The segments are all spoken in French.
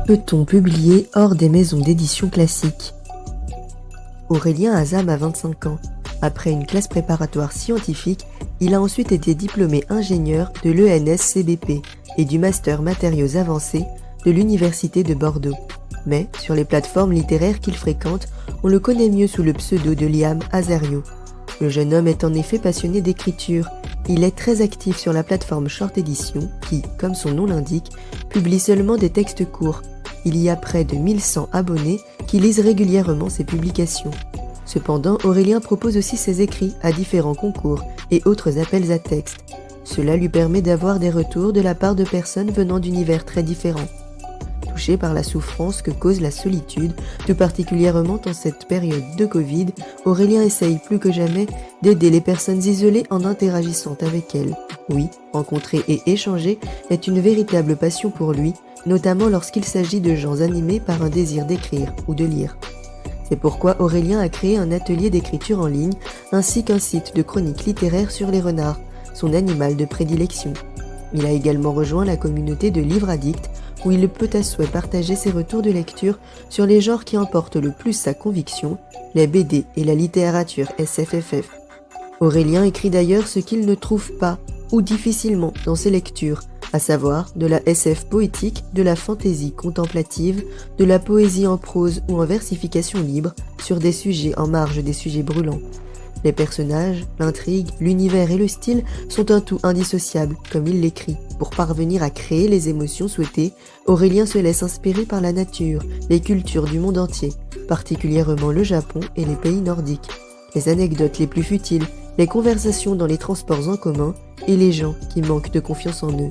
Peut-on publier hors des maisons d'édition classiques? Aurélien Azam a 25 ans. Après une classe préparatoire scientifique, il a ensuite été diplômé ingénieur de l'ENS-CBP et du master matériaux avancés de l'Université de Bordeaux. Mais, sur les plateformes littéraires qu'il fréquente, on le connaît mieux sous le pseudo de Liam Azario. Le jeune homme est en effet passionné d'écriture. Il est très actif sur la plateforme Short Edition qui, comme son nom l'indique, publie seulement des textes courts. Il y a près de 1100 abonnés qui lisent régulièrement ses publications. Cependant, Aurélien propose aussi ses écrits à différents concours et autres appels à texte. Cela lui permet d'avoir des retours de la part de personnes venant d'univers très différents. Touché par la souffrance que cause la solitude, tout particulièrement en cette période de Covid, Aurélien essaye plus que jamais d'aider les personnes isolées en interagissant avec elles. Oui, rencontrer et échanger est une véritable passion pour lui, notamment lorsqu'il s'agit de gens animés par un désir d'écrire ou de lire. C'est pourquoi Aurélien a créé un atelier d'écriture en ligne ainsi qu'un site de chroniques littéraires sur les renards, son animal de prédilection. Il a également rejoint la communauté de Livres Addicts où il peut à souhait partager ses retours de lecture sur les genres qui emportent le plus sa conviction, les BD et la littérature SFFF. Aurélien écrit d'ailleurs ce qu'il ne trouve pas ou difficilement dans ses lectures, à savoir de la SF poétique, de la fantaisie contemplative, de la poésie en prose ou en versification libre, sur des sujets en marge des sujets brûlants. Les personnages, l'intrigue, l'univers et le style sont un tout indissociable, comme il l'écrit. Pour parvenir à créer les émotions souhaitées, Aurélien se laisse inspirer par la nature, les cultures du monde entier, particulièrement le Japon et les pays nordiques, les anecdotes les plus futiles, les conversations dans les transports en commun et les gens qui manquent de confiance en eux.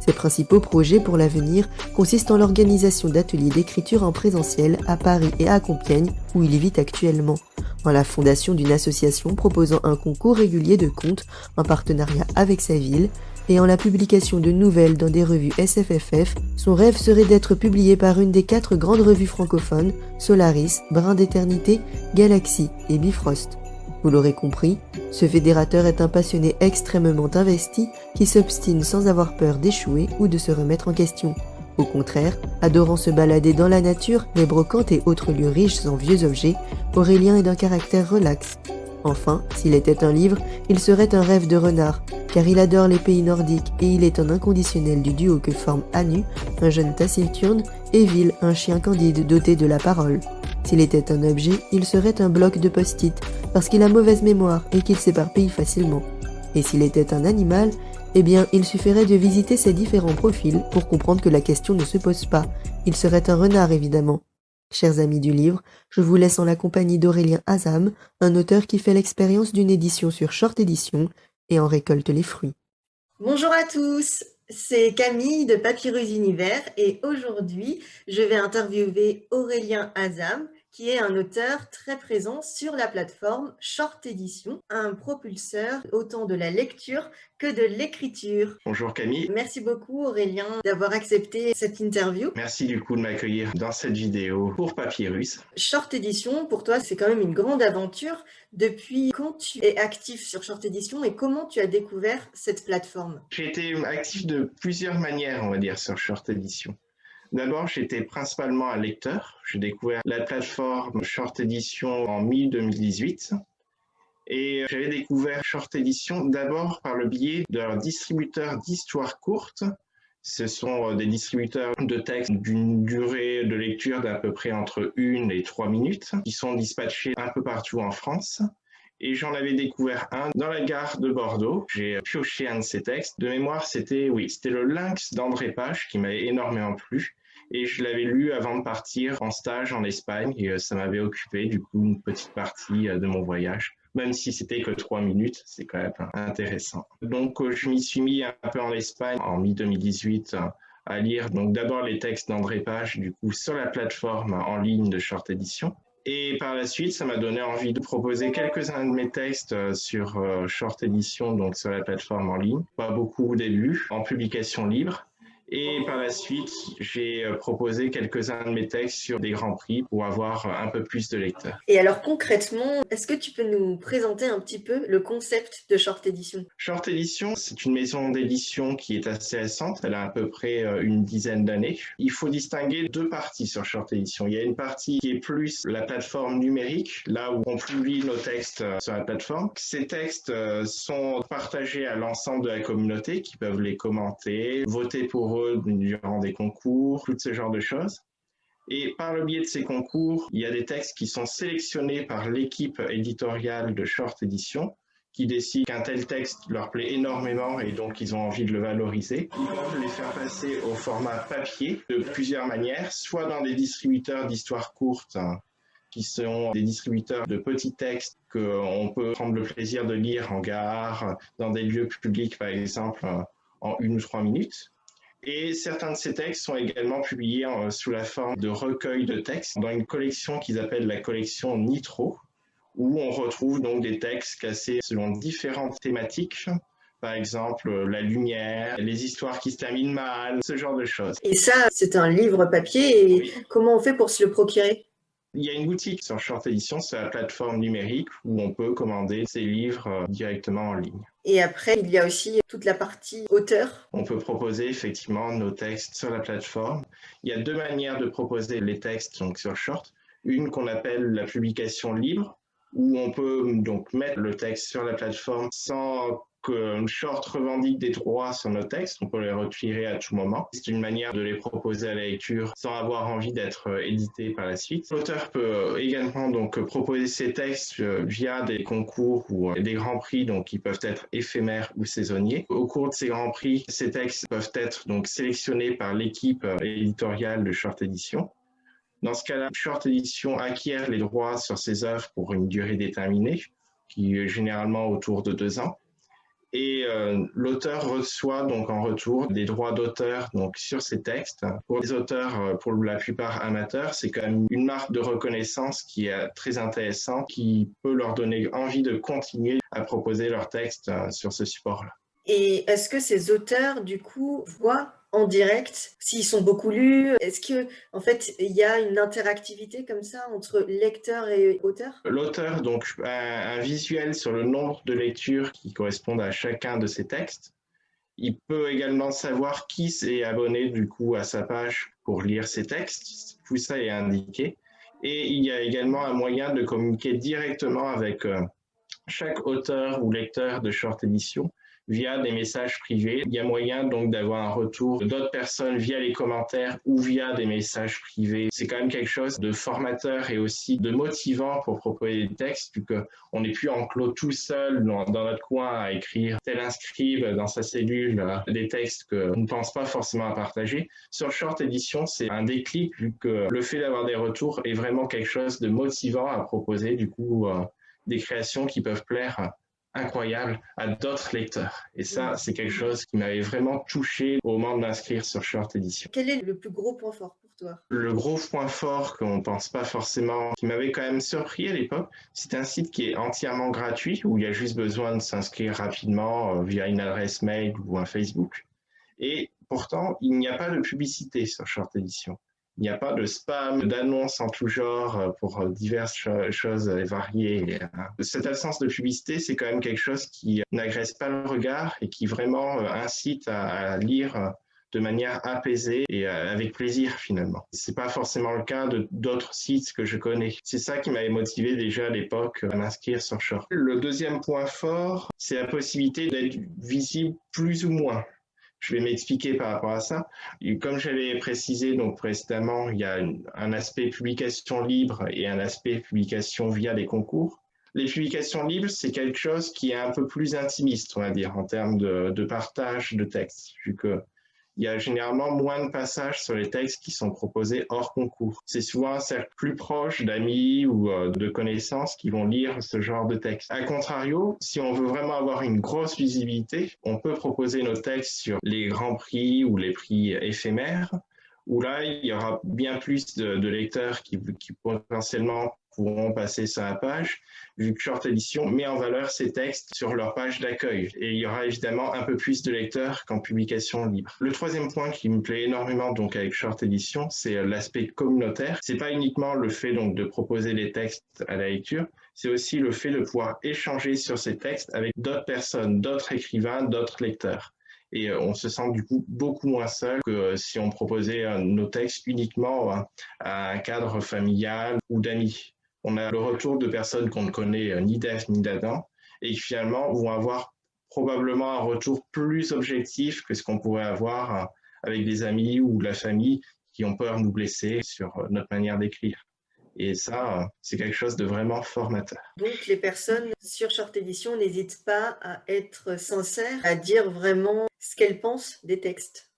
Ses principaux projets pour l'avenir consistent en l'organisation d'ateliers d'écriture en présentiel à Paris et à Compiègne, où il vit actuellement, en la fondation d'une association proposant un concours régulier de contes en partenariat avec sa ville, et en la publication de nouvelles dans des revues SFFF. Son rêve serait d'être publié par une des 4 grandes revues francophones, Solaris, Brin d'éternité, Galaxy et Bifrost. Vous l'aurez compris, ce fédérateur est un passionné extrêmement investi qui s'obstine sans avoir peur d'échouer ou de se remettre en question. Au contraire, adorant se balader dans la nature, les brocantes et autres lieux riches en vieux objets, Aurélien est d'un caractère relax. Enfin, s'il était un livre, il serait un rêve de renard, car il adore les pays nordiques et il est un inconditionnel du duo que forment Anu, un jeune taciturne, et Vil, un chien candide doté de la parole. S'il était un objet, il serait un bloc de post-it, parce qu'il a mauvaise mémoire et qu'il s'éparpille facilement. Et s'il était un animal, eh bien, il suffirait de visiter ses différents profils pour comprendre que la question ne se pose pas. Il serait un renard, évidemment. Chers amis du livre, je vous laisse en la compagnie d'Aurélien Azam, un auteur qui fait l'expérience d'une édition sur Short Edition et en récolte les fruits. Bonjour à tous, c'est Camille de Papyrus Univers et aujourd'hui, je vais interviewer Aurélien Azam, qui est un auteur très présent sur la plateforme Short Edition, un propulseur autant de la lecture que de l'écriture. Bonjour Camille. Merci beaucoup Aurélien d'avoir accepté cette interview. Merci du coup de m'accueillir dans cette vidéo pour Papyrus. Short Edition, pour toi, c'est quand même une grande aventure. Depuis quand tu es actif sur Short Edition et comment tu as découvert cette plateforme? J'ai été actif de plusieurs manières, on va dire, sur Short Edition. D'abord, j'étais principalement un lecteur. J'ai découvert la plateforme Short Edition en mi-2018. Et j'avais découvert Short Edition d'abord par le biais de leur distributeur d'histoires courtes. Ce sont des distributeurs de textes d'une durée de lecture d'à peu près entre 1 et 3 minutes, qui sont dispatchés un peu partout en France. Et j'en avais découvert un dans la gare de Bordeaux. J'ai pioché un de ces textes. De mémoire, c'était le Lynx d'André Page qui m'avait énormément plu. Et je l'avais lu avant de partir en stage en Espagne. Et ça m'avait occupé du coup une petite partie de mon voyage. Même si c'était que 3 minutes, c'est quand même intéressant. Donc je m'y suis mis un peu en Espagne en mi-2018 à lire donc d'abord les textes d'André Page du coup sur la plateforme en ligne de Short Edition. Et par la suite, ça m'a donné envie de proposer quelques-uns de mes textes sur Short Edition, donc sur la plateforme en ligne. Pas beaucoup au début, en publication libre. Et par la suite, j'ai proposé quelques-uns de mes textes sur des grands prix pour avoir un peu plus de lecteurs. Et alors concrètement, est-ce que tu peux nous présenter un petit peu le concept de Short Edition? Short Edition, c'est une maison d'édition qui est assez récente, elle a à peu près une dizaine d'années. Il faut distinguer deux parties sur Short Edition. Il y a une partie qui est plus la plateforme numérique, là où on publie nos textes sur la plateforme. Ces textes sont partagés à l'ensemble de la communauté qui peuvent les commenter, voter pour eux durant des concours, tout ce genre de choses. Et par le biais de ces concours, il y a des textes qui sont sélectionnés par l'équipe éditoriale de Short Edition qui décident qu'un tel texte leur plaît énormément et donc ils ont envie de le valoriser. Ils peuvent les faire passer au format papier de plusieurs manières, soit dans des distributeurs d'histoires courtes, qui sont des distributeurs de petits textes qu'on peut prendre le plaisir de lire en gare, dans des lieux publics par exemple, en 1 ou 3 minutes. Et certains de ces textes sont également publiés sous la forme de recueils de textes dans une collection qu'ils appellent la collection Nitro, où on retrouve donc des textes classés selon différentes thématiques, par exemple la lumière, les histoires qui se terminent mal, ce genre de choses. Et ça, c'est un livre papier, et Oui. comment on fait pour se le procurer? Il y a une boutique sur Short Edition, c'est la plateforme numérique où on peut commander ces livres directement en ligne. Et après, il y a aussi toute la partie auteur. On peut proposer effectivement nos textes sur la plateforme. Il y a deux manières de proposer les textes donc sur Short. Une qu'on appelle la publication libre, où on peut donc mettre le texte sur la plateforme sans que Short revendique des droits sur nos textes, on peut les retirer à tout moment. C'est une manière de les proposer à la lecture sans avoir envie d'être édité par la suite. L'auteur peut également donc proposer ses textes via des concours ou des grands prix donc qui peuvent être éphémères ou saisonniers. Au cours de ces grands prix, ces textes peuvent être donc sélectionnés par l'équipe éditoriale de Short Edition. Dans ce cas-là, Short Edition acquiert les droits sur ces œuvres pour une durée déterminée, qui est généralement autour de 2 ans. Et l'auteur reçoit donc en retour des droits d'auteur donc sur ces textes. Pour les auteurs, pour la plupart amateurs, c'est quand même une marque de reconnaissance qui est très intéressante, qui peut leur donner envie de continuer à proposer leurs textes sur ce support-là. Et est-ce que ces auteurs, du coup, voient en direct s'ils sont beaucoup lus? Est-ce que, en fait, il y a une interactivité comme ça entre lecteur et auteur? L'auteur donc a un visuel sur le nombre de lectures qui correspondent à chacun de ces textes. Il peut également savoir qui s'est abonné du coup à sa page pour lire ces textes. Tout ça est indiqué. Et il y a également un moyen de communiquer directement avec chaque auteur ou lecteur de Short Edition via des messages privés. Il y a moyen donc d'avoir un retour d'autres personnes via les commentaires ou via des messages privés. C'est quand même quelque chose de formateur et aussi de motivant pour proposer des textes, vu qu'on n'est plus enclos tout seul dans notre coin à écrire tel un scribe dans sa cellule des textes qu'on ne pense pas forcément à partager. Sur Short Edition, c'est un déclic, vu que le fait d'avoir des retours est vraiment quelque chose de motivant à proposer, du coup, des créations qui peuvent plaire incroyable à d'autres lecteurs. Et ça, c'est quelque chose qui m'avait vraiment touché au moment de m'inscrire sur Short Edition. Quel est le plus gros point fort pour toi? Le gros point fort qu'on ne pense pas forcément, qui m'avait quand même surpris à l'époque, c'est un site qui est entièrement gratuit, où il y a juste besoin de s'inscrire rapidement via une adresse mail ou un Facebook. Et pourtant, il n'y a pas de publicité sur Short Edition. Il n'y a pas de spam, d'annonces en tout genre pour diverses choses variées. Cette absence de publicité, c'est quand même quelque chose qui n'agresse pas le regard et qui vraiment incite à lire de manière apaisée et avec plaisir finalement. C'est pas forcément le cas d'autres sites que je connais. C'est ça qui m'avait motivé déjà à l'époque à m'inscrire sur Short. Le deuxième point fort, c'est la possibilité d'être visible plus ou moins. Je vais m'expliquer par rapport à ça. Et comme j'avais précisé donc précédemment, il y a un aspect publication libre et un aspect publication via des concours. Les publications libres, c'est quelque chose qui est un peu plus intimiste, on va dire, en termes de partage de textes, vu que il y a généralement moins de passages sur les textes qui sont proposés hors concours. C'est souvent un cercle plus proche d'amis ou de connaissances qui vont lire ce genre de texte. A contrario, si on veut vraiment avoir une grosse visibilité, on peut proposer nos textes sur les grands prix ou les prix éphémères, où là, il y aura bien plus de lecteurs qui potentiellement pourront passer sur la page, vu que Short Edition met en valeur ces textes sur leur page d'accueil. Et il y aura évidemment un peu plus de lecteurs qu'en publication libre. Le troisième point qui me plaît énormément donc avec Short Edition, c'est l'aspect communautaire. C'est pas uniquement le fait donc de proposer les textes à la lecture, c'est aussi le fait de pouvoir échanger sur ces textes avec d'autres personnes, d'autres écrivains, d'autres lecteurs. Et on se sent du coup beaucoup moins seul que si on proposait nos textes uniquement à un cadre familial ou d'amis. On a le retour de personnes qu'on ne connaît ni d'Ève ni d'Adam et qui finalement vont avoir probablement un retour plus objectif que ce qu'on pourrait avoir avec des amis ou la famille qui ont peur de nous blesser sur notre manière d'écrire. Et ça, c'est quelque chose de vraiment formateur. Donc, les personnes sur Short Edition n'hésitent pas à être sincères, à dire vraiment ce qu'elles pensent des textes.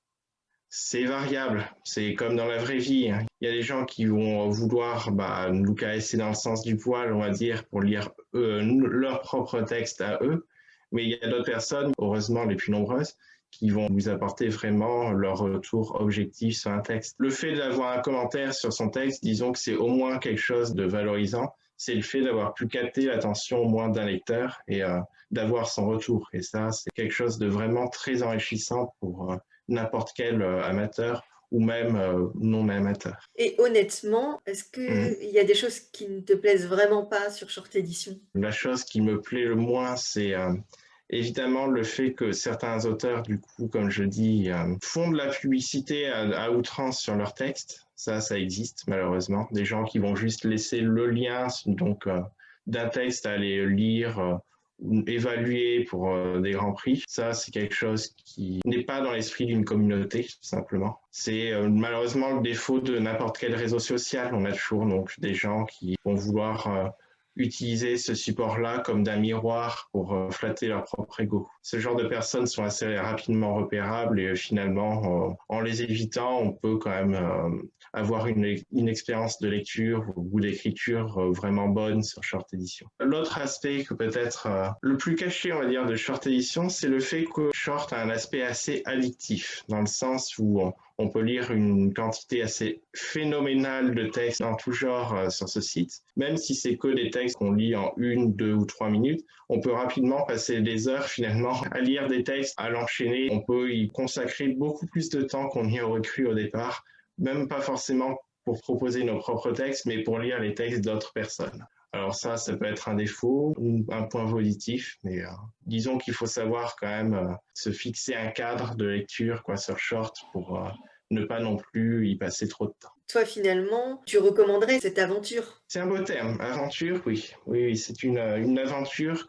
C'est variable, c'est comme dans la vraie vie. Il y a des gens qui vont vouloir nous caresser dans le sens du poil, on va dire, pour lire leur propre texte à eux. Mais il y a d'autres personnes, heureusement les plus nombreuses, qui vont vous apporter vraiment leur retour objectif sur un texte. Le fait d'avoir un commentaire sur son texte, disons que c'est au moins quelque chose de valorisant. C'est le fait d'avoir pu capter l'attention au moins d'un lecteur et d'avoir son retour. Et ça, c'est quelque chose de vraiment très enrichissant pour n'importe quel amateur ou même non amateur. Et honnêtement, est-ce qu'il y a des choses qui ne te plaisent vraiment pas sur Short Edition? La chose qui me plaît le moins, c'est évidemment le fait que certains auteurs, du coup, comme je dis, font de la publicité à outrance sur leur texte. Ça existe malheureusement. Des gens qui vont juste laisser le lien donc d'un texte à aller lire ou évaluer pour des grands prix. Ça, c'est quelque chose qui n'est pas dans l'esprit d'une communauté, tout simplement. C'est malheureusement le défaut de n'importe quel réseau social. On a toujours donc des gens qui vont vouloir utiliser ce support-là comme d'un miroir pour flatter leur propre ego. Ce genre de personnes sont assez rapidement repérables et finalement, en les évitant, on peut quand même avoir une expérience de lecture ou d'écriture vraiment bonne sur Short Edition. L'autre aspect que peut-être le plus caché, on va dire, de Short Edition, c'est le fait que Short a un aspect assez addictif, dans le sens où on peut lire une quantité assez phénoménale de textes en tout genre sur ce site. Même si c'est que des textes qu'on lit en 1, 2 ou 3 minutes, on peut rapidement passer des heures finalement à lire des textes, à l'enchaîner. On peut y consacrer beaucoup plus de temps qu'on y aurait cru au départ, même pas forcément pour proposer nos propres textes, mais pour lire les textes d'autres personnes. Alors ça peut être un défaut ou un point positif, mais disons qu'il faut savoir quand même se fixer un cadre de lecture sur Short pour ne pas non plus y passer trop de temps. Toi, finalement, tu recommanderais cette aventure? C'est un beau terme, aventure, oui. Oui, c'est une aventure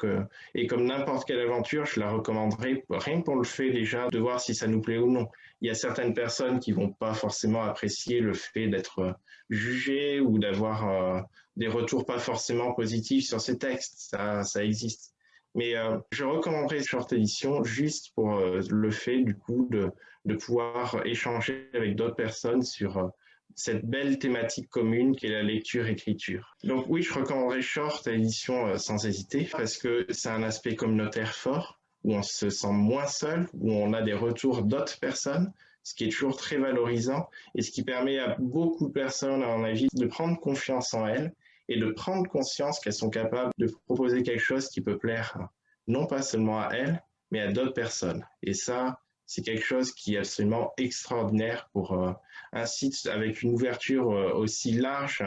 et comme n'importe quelle aventure, je la recommanderais rien que pour le fait déjà de voir si ça nous plaît ou non. Il y a certaines personnes qui vont pas forcément apprécier le fait d'être jugées ou d'avoir des retours pas forcément positifs sur ces textes. Ça existe. Mais je recommanderais Short Edition juste pour le fait du coup de pouvoir échanger avec d'autres personnes sur cette belle thématique commune qu'est la lecture-écriture. Donc oui, je recommanderais Short Edition sans hésiter parce que c'est un aspect communautaire fort où on se sent moins seul, où on a des retours d'autres personnes, ce qui est toujours très valorisant et ce qui permet à beaucoup de personnes, à mon avis, de prendre confiance en elles et de prendre conscience qu'elles sont capables de proposer quelque chose qui peut plaire non pas seulement à elles, mais à d'autres personnes. Et ça, c'est quelque chose qui est absolument extraordinaire pour un site avec une ouverture aussi large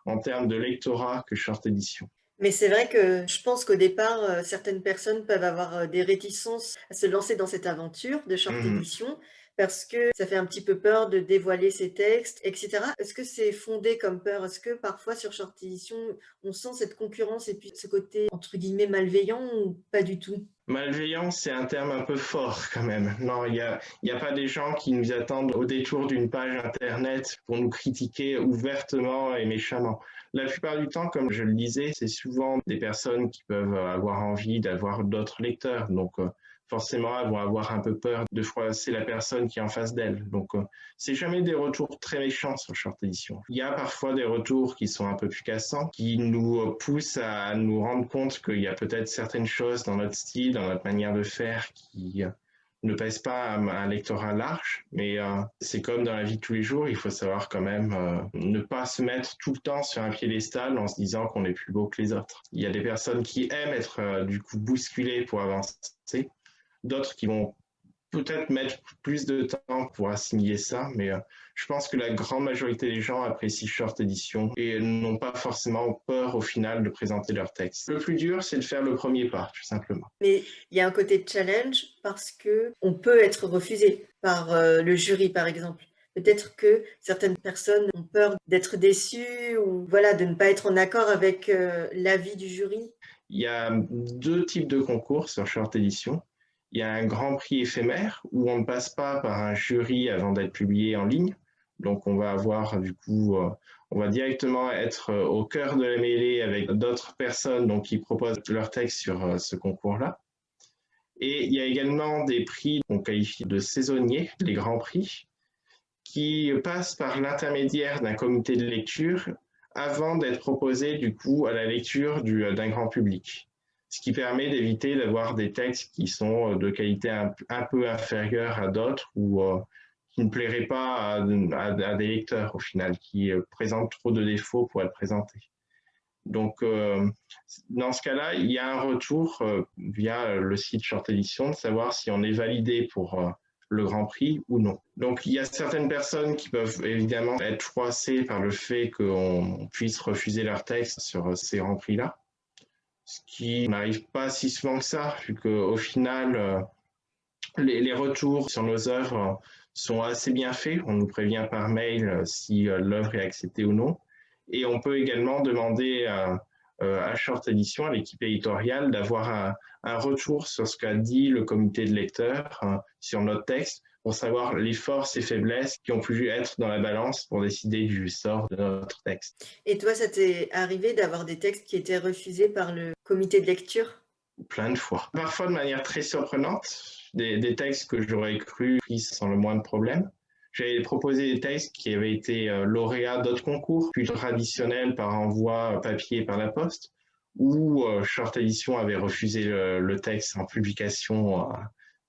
en termes de lectorat que Short Edition. Mais c'est vrai que je pense qu'au départ, certaines personnes peuvent avoir des réticences à se lancer dans cette aventure de Short Edition parce que ça fait un petit peu peur de dévoiler ses textes, et cetera. Est-ce que c'est fondé comme peur? Est-ce que parfois sur Short Edition, on sent cette concurrence et puis ce côté entre guillemets «malveillant» ou pas du tout? Malveillant, c'est un terme un peu fort quand même. Non, il y a pas des gens qui nous attendent au détour d'une page internet pour nous critiquer ouvertement et méchamment. La plupart du temps, comme je le disais, c'est souvent des personnes qui peuvent avoir envie d'avoir d'autres lecteurs. Donc forcément, elles vont avoir un peu peur de froisser la personne qui est en face d'elles. Donc c'est jamais des retours très méchants sur Short Edition. Il y a parfois des retours qui sont un peu plus cassants, qui nous poussent à nous rendre compte qu'il y a peut-être certaines choses dans notre style, dans notre manière de faire, qui ne pèse pas un lectorat large, mais c'est comme dans la vie de tous les jours, il faut savoir quand même ne pas se mettre tout le temps sur un piédestal en se disant qu'on est plus beau que les autres. Il y a des personnes qui aiment être du coup bousculées pour avancer, d'autres qui vont peut-être mettre plus de temps pour assimiler ça, mais je pense que la grande majorité des gens apprécient Short Edition et n'ont pas forcément peur au final de présenter leur texte. Le plus dur, c'est de faire le premier pas, tout simplement. Mais il y a un côté de challenge parce que on peut être refusé par le jury, par exemple. Peut-être que certaines personnes ont peur d'être déçues ou voilà, de ne pas être en accord avec l'avis du jury. Il y a 2 types de concours sur Short Edition. Il y a un grand prix éphémère où on ne passe pas par un jury avant d'être publié en ligne. Donc on va avoir du coup, on va directement être au cœur de la mêlée avec d'autres personnes donc, qui proposent leur texte sur ce concours-là. Et il y a également des prix qu'on qualifie de saisonniers, les grands prix, qui passent par l'intermédiaire d'un comité de lecture avant d'être proposés du coup à la lecture d'un grand public. Ce qui permet d'éviter d'avoir des textes qui sont de qualité un peu inférieure à d'autres ou qui ne plairaient pas à des lecteurs au final, qui présentent trop de défauts pour être présentés. Donc, dans ce cas-là, il y a un retour via le site Short Edition de savoir si on est validé pour le Grand Prix ou non. Donc, il y a certaines personnes qui peuvent évidemment être froissées par le fait qu'on puisse refuser leur texte sur ces Grands Prix-là, ce qui n'arrive pas si souvent que ça, vu qu'au final, les retours sur nos œuvres sont assez bien faits. On nous prévient par mail si l'œuvre est acceptée ou non. Et on peut également demander à Short Edition, à l'équipe éditoriale, d'avoir un retour sur ce qu'a dit le comité de lecteurs sur notre texte pour savoir les forces et faiblesses qui ont pu être dans la balance pour décider du sort de notre texte. Et toi, ça t'est arrivé d'avoir des textes qui étaient refusés par le comité de lecture? Plein de fois. Parfois de manière très surprenante, des textes que j'aurais cru pris sans le moindre problème. J'avais proposé des textes qui avaient été lauréats d'autres concours, plus traditionnels par envoi papier par la poste, où Short Edition avait refusé le texte en publication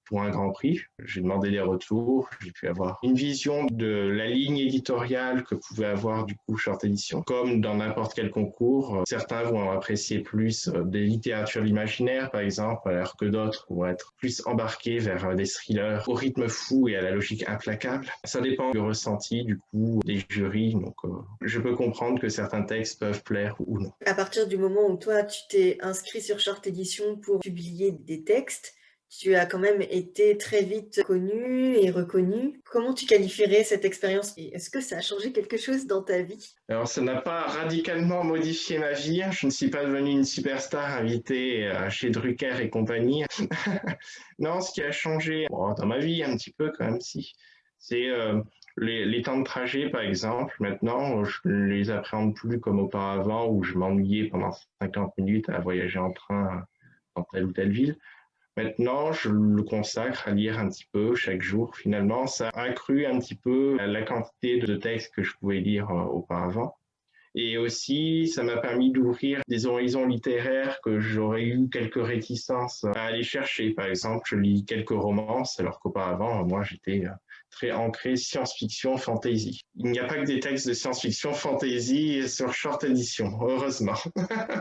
pour un grand prix. J'ai demandé des retours, j'ai pu avoir une vision de la ligne éditoriale que pouvait avoir du coup Short Edition. Comme dans n'importe quel concours, certains vont apprécier plus des littératures imaginaires par exemple, alors que d'autres vont être plus embarqués vers des thrillers au rythme fou et à la logique implacable. Ça dépend du ressenti du coup des jurys, donc je peux comprendre que certains textes peuvent plaire ou non. À partir du moment où toi, tu t'es inscrit sur Short Edition pour publier des textes, tu as quand même été très vite connu et reconnu. Comment tu qualifierais cette expérience? Et est-ce que ça a changé quelque chose dans ta vie? Alors, ça n'a pas radicalement modifié ma vie. Je ne suis pas devenu une superstar invitée chez Drucker et compagnie. Non, ce qui a changé dans ma vie un petit peu quand même, si, c'est les temps de trajet, par exemple. Maintenant, je ne les appréhende plus comme auparavant où je m'ennuyais pendant 50 minutes à voyager en train dans telle ou telle ville. Maintenant, je le consacre à lire un petit peu chaque jour. Finalement, ça a accru un petit peu la quantité de textes que je pouvais lire auparavant. Et aussi, ça m'a permis d'ouvrir des horizons littéraires que j'aurais eu quelques réticences à aller chercher. Par exemple, je lis quelques romances, alors qu'auparavant, moi, j'étais très ancré science-fiction, fantasy. Il n'y a pas que des textes de science-fiction, fantasy sur Short Edition, heureusement.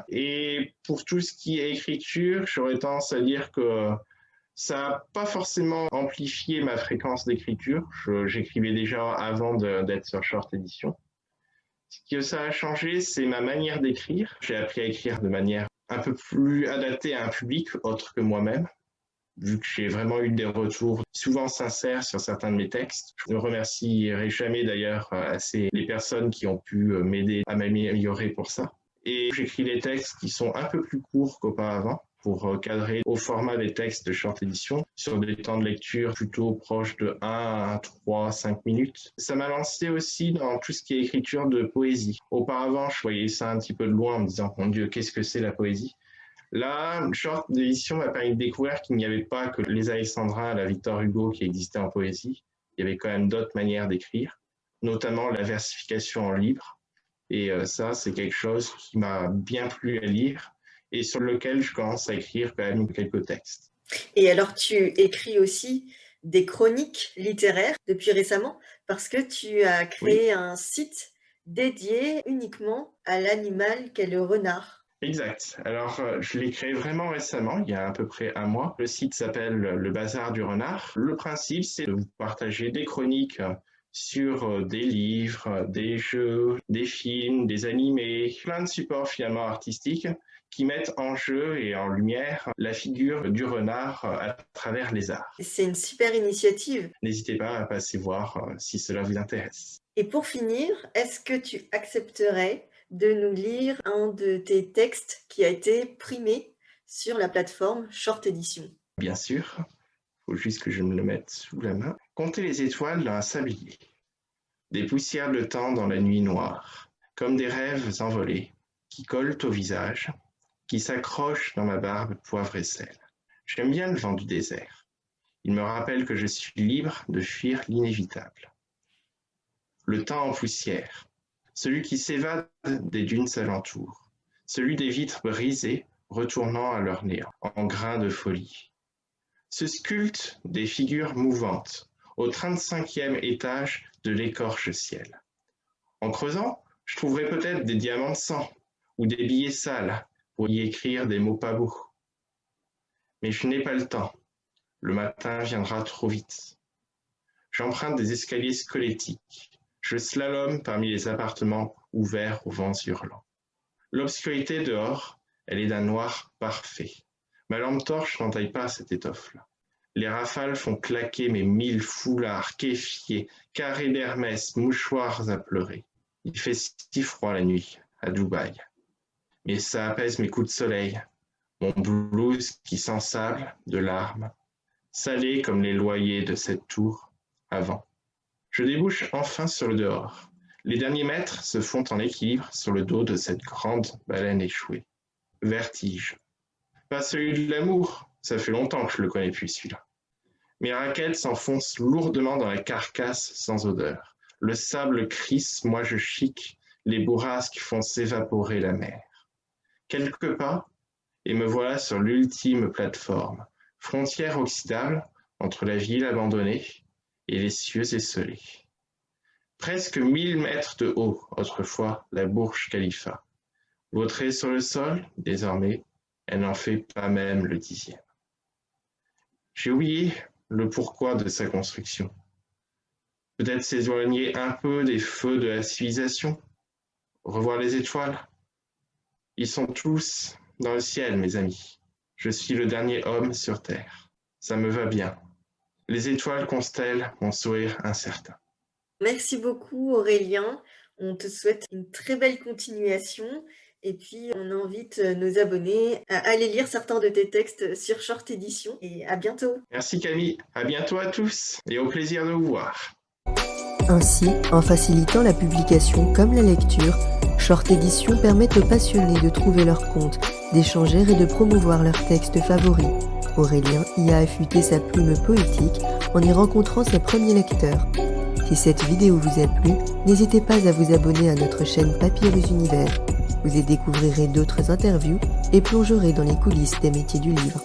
Et pour tout ce qui est écriture, j'aurais tendance à dire que ça n'a pas forcément amplifié ma fréquence d'écriture. J'écrivais déjà avant d'être sur Short Edition. Ce que ça a changé, c'est ma manière d'écrire. J'ai appris à écrire de manière un peu plus adaptée à un public autre que moi-même, vu que j'ai vraiment eu des retours souvent sincères sur certains de mes textes. Je ne remercierai jamais d'ailleurs assez les personnes qui ont pu m'aider à m'améliorer pour ça. Et j'écris des textes qui sont un peu plus courts qu'auparavant pour cadrer au format des textes de Short Edition sur des temps de lecture plutôt proches de 1 à 3, 5 minutes. Ça m'a lancé aussi dans tout ce qui est écriture de poésie. Auparavant, je voyais ça un petit peu de loin en me disant « Mon Dieu, qu'est-ce que c'est la poésie ?» Là, Short Edition m'a permis de découvrir qu'il n'y avait pas que les Alexandrins, la Victor Hugo qui existaient en poésie. Il y avait quand même d'autres manières d'écrire, notamment la versification en libre. Et ça, c'est quelque chose qui m'a bien plu à lire et sur lequel je commence à écrire quand même quelques textes. Et alors, tu écris aussi des chroniques littéraires depuis récemment parce que tu as Oui, créé un site dédié uniquement à l'animal qu'est le renard. exact. Alors, je l'ai créé vraiment récemment, il y a à peu près un mois. Le site s'appelle Le Bazar du Renard. Le principe, c'est de vous partager des chroniques sur des livres, des jeux, des films, des animés, plein de supports finalement artistiques qui mettent en jeu et en lumière la figure du renard à travers les arts. C'est une super initiative. N'hésitez pas à passer voir si cela vous intéresse. Et pour finir, est-ce que tu accepterais de nous lire un de tes textes qui a été primé sur la plateforme Short Edition? Bien sûr, il faut juste que je me le mette sous la main. Comptez les étoiles dans un sablier. Des poussières de temps dans la nuit noire, comme des rêves envolés, qui collent au visage, qui s'accrochent dans ma barbe poivre et sel. J'aime bien le vent du désert. Il me rappelle que je suis libre de fuir l'inévitable. Le temps en poussière, celui qui s'évade des dunes alentours, celui des vitres brisées retournant à leur néant, en grains de folie. Se sculptent des figures mouvantes au 35e étage de l'écorche ciel. En creusant, je trouverai peut-être des diamants de sang ou des billets sales pour y écrire des mots pas beaux. Mais je n'ai pas le temps. Le matin viendra trop vite. J'emprunte des escaliers squelettiques. Je slalome parmi les appartements ouverts aux vents hurlants. L'obscurité dehors, elle est d'un noir parfait. Ma lampe torche n'entaille pas cette étoffe-là. Les rafales font claquer mes 1000 foulards, kéfiers, carrés d'Hermès, mouchoirs à pleurer. Il fait si froid la nuit, à Dubaï. Mais ça apaise mes coups de soleil, mon blues qui s'ensable de larmes, salé comme les loyers de cette tour avant. Je débouche enfin sur le dehors. Les derniers mètres se font en équilibre sur le dos de cette grande baleine échouée. Vertige. Pas celui de l'amour, ça fait longtemps que je le connais plus celui-là. Mes raquettes s'enfoncent lourdement dans la carcasse sans odeur. Le sable crisse, moi je chique, les bourrasques font s'évaporer la mer. Quelques pas, et me voilà sur l'ultime plateforme, frontière oxydable entre la ville abandonnée et les cieux esselés. Presque 1000 mètres de haut, autrefois la Burj Khalifa. Vautrée sur le sol, désormais, elle n'en fait pas même le 10e. J'ai oublié le pourquoi de sa construction. Peut-être s'éloigner un peu des feux de la civilisation, revoir les étoiles. Ils sont tous dans le ciel, mes amis. Je suis le dernier homme sur Terre. Ça me va bien. Les étoiles constellent mon sourire incertain. Merci beaucoup Aurélien. On te souhaite une très belle continuation et puis on invite nos abonnés à aller lire certains de tes textes sur Short Edition et à bientôt. Merci Camille, à bientôt à tous et au plaisir de vous voir. Ainsi, en facilitant la publication comme la lecture, Short Edition permet aux passionnés de trouver leur compte, d'échanger et de promouvoir leurs textes favoris. Aurélien y a affûté sa plume poétique en y rencontrant ses premiers lecteurs. Si cette vidéo vous a plu, n'hésitez pas à vous abonner à notre chaîne Papyrus Univers. Vous y découvrirez d'autres interviews et plongerez dans les coulisses des métiers du livre.